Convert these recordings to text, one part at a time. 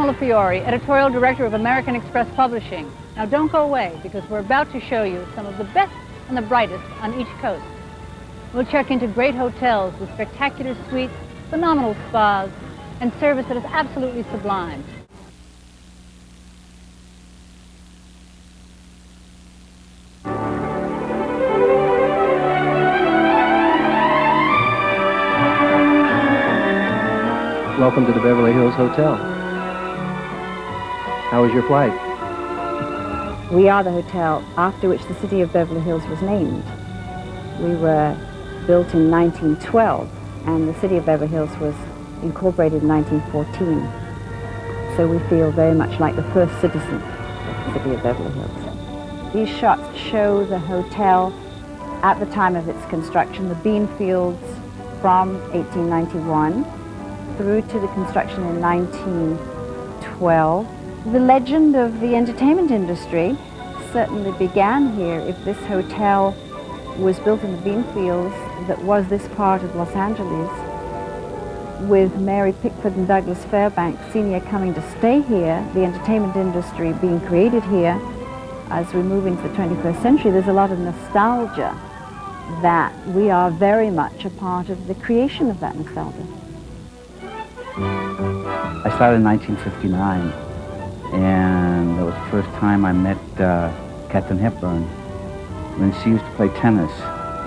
Pamela Fiore, editorial director of American Express Publishing. Now don't go away, because we're about to show you some of the best and the brightest on each coast. We'll check into great hotels with spectacular suites, phenomenal spas, and service that is absolutely sublime. Welcome to the Beverly Hills Hotel. How was your flight? We are the hotel after which the city of Beverly Hills was named. We were built in 1912, and the city of Beverly Hills was incorporated in 1914. So we feel very much like the first citizen of the city of Beverly Hills. These shots show the hotel at the time of its construction, the bean fields from 1891 through to the construction in 1912. The legend of the entertainment industry certainly began here. If this hotel was built in the bean fields that was this part of Los Angeles, with Mary Pickford and Douglas Fairbanks Sr. coming to stay here, the entertainment industry being created here, as we move into the 21st century, there's a lot of nostalgia that we are very much a part of the creation of that nostalgia. I started in 1959, and that was the first time I met Katharine Hepburn when she used to play tennis.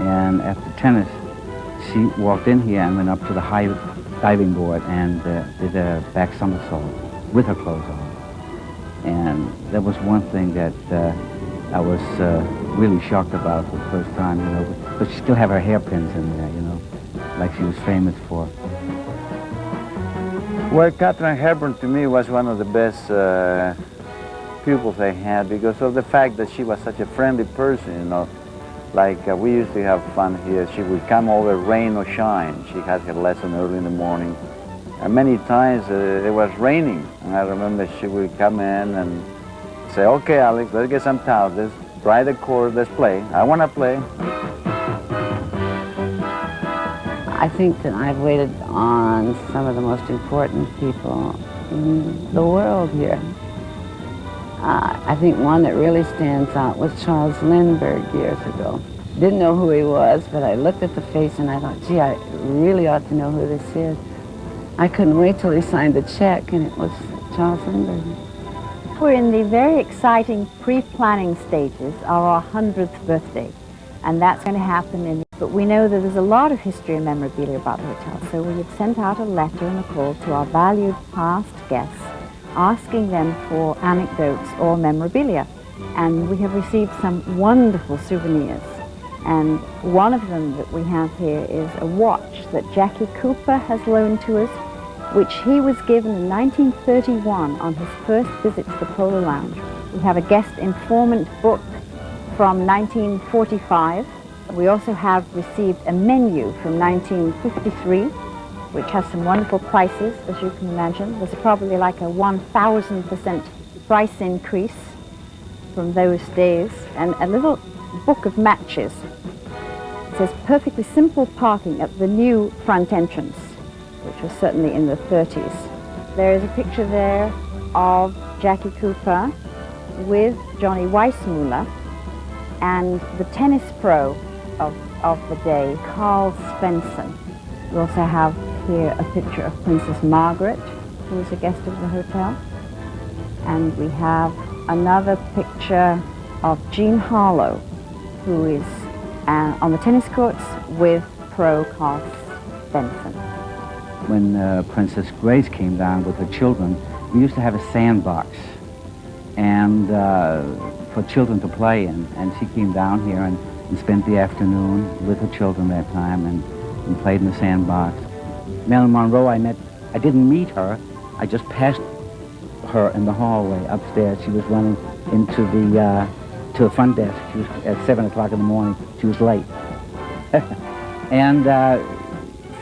And after tennis, she walked in here and went up to the high diving board and did a back somersault with her clothes on. And that was one thing that I was really shocked about for the first time, you know. But she still had her hairpins in there, you know, like she was famous for. Well, Katharine Hepburn to me was one of the best pupils I had because of the fact that she was such a friendly person, you know. Like we used to have fun here. She would come over rain or shine. She had her lesson early in the morning. And many times it was raining. And I remember she would come in and say, "Okay, Alex, let's get some towels. Let's dry the court, let's play. I want to play." I think that I've waited on some of the most important people in the world here. I think one that really stands out was Charles Lindbergh years ago. Didn't know who he was, but I looked at the face and I thought, gee, I really ought to know who this is. I couldn't wait till he signed the check, and it was Charles Lindbergh. We're in the very exciting pre-planning stages of our 100th birthday, and that's going to happen in. But we know that there's a lot of history and memorabilia about the hotel, so we have sent out a letter and a call to our valued past guests, asking them for anecdotes or memorabilia. And we have received some wonderful souvenirs. And one of them that we have here is a watch that Jackie Cooper has loaned to us, which he was given in 1931 on his first visit to the Polo Lounge. We have a guest informant book from 1945. We also have received a menu from 1953, which has some wonderful prices, as you can imagine. There's probably like a 1,000% price increase from those days. And a little book of matches. It says perfectly simple parking at the new front entrance, which was certainly in the 30s. There is a picture there of Jackie Cooper with Johnny Weissmuller and the tennis pro of the day, Carl Svensson. We also have here a picture of Princess Margaret, who is a guest of the hotel. And we have another picture of Jean Harlow, who is on the tennis courts with pro Carl Svensson. When Princess Grace came down with her children, we used to have a sandbox and for children to play in. And she came down here and spent the afternoon with her children that time and played in the sandbox. Marilyn Monroe, I didn't meet her, I just passed her in the hallway upstairs. She was running into to the front desk. She was at 7 o'clock in the morning. She was late. And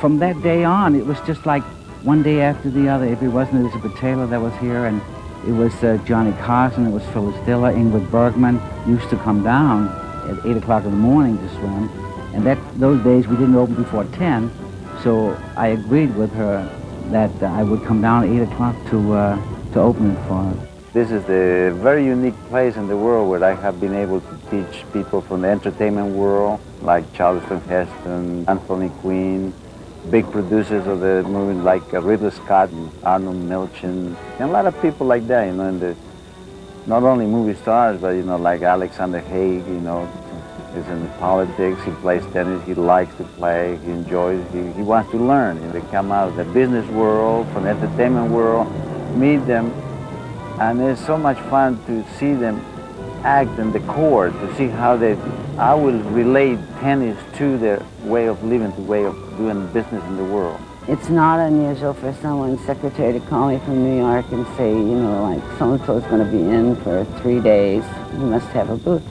from that day on, it was just like one day after the other. If it wasn't Elizabeth Taylor that was here, and it was Johnny Carson, it was Phyllis Diller, Ingrid Bergman used to come down at 8 o'clock in the morning to swim. And those days we didn't open before 10, so I agreed with her that I would come down at 8 o'clock to to open it for us. This is the very unique place in the world where I have been able to teach people from the entertainment world, like Charleston Heston, Anthony Quinn, big producers of the movie like Ridley Scott and Arnold Milchin, and a lot of people like that, you know, in the, not only movie stars, but, you know, like Alexander Haig, you know, is in politics, he plays tennis, he likes to play, he enjoys, he wants to learn. And they come out of the business world, from the entertainment world, meet them, and it's so much fun to see them act in the court, to see how I will relate tennis to their way of living, the way of doing business in the world. It's not unusual for someone's secretary to call me from New York and say, you know, like, so-and-so is going to be in for 3 days, you must have a booth.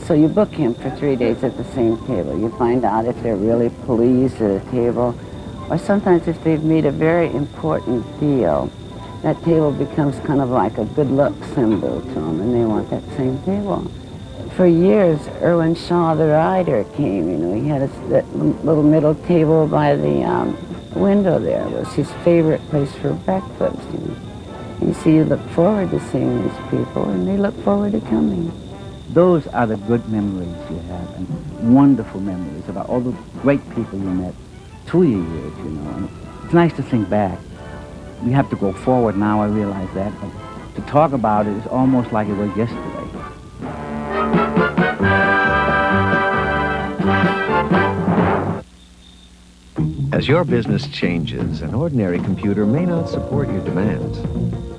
So you book him for 3 days at the same table. You find out if they're really pleased at a table, or sometimes if they've made a very important deal, that table becomes kind of like a good luck symbol to them, and they want that same table. For years, Irwin Shaw, the writer, came. You know, he had that little middle table by the window there. It was his favorite place for breakfast. You see, you look forward to seeing these people, and they look forward to coming. Those are the good memories you have, and wonderful memories about all the great people you met through your years, you know. And it's nice to think back. We have to go forward now, I realize that, but to talk about it is almost like it was yesterday. As your business changes, an ordinary computer may not support your demands.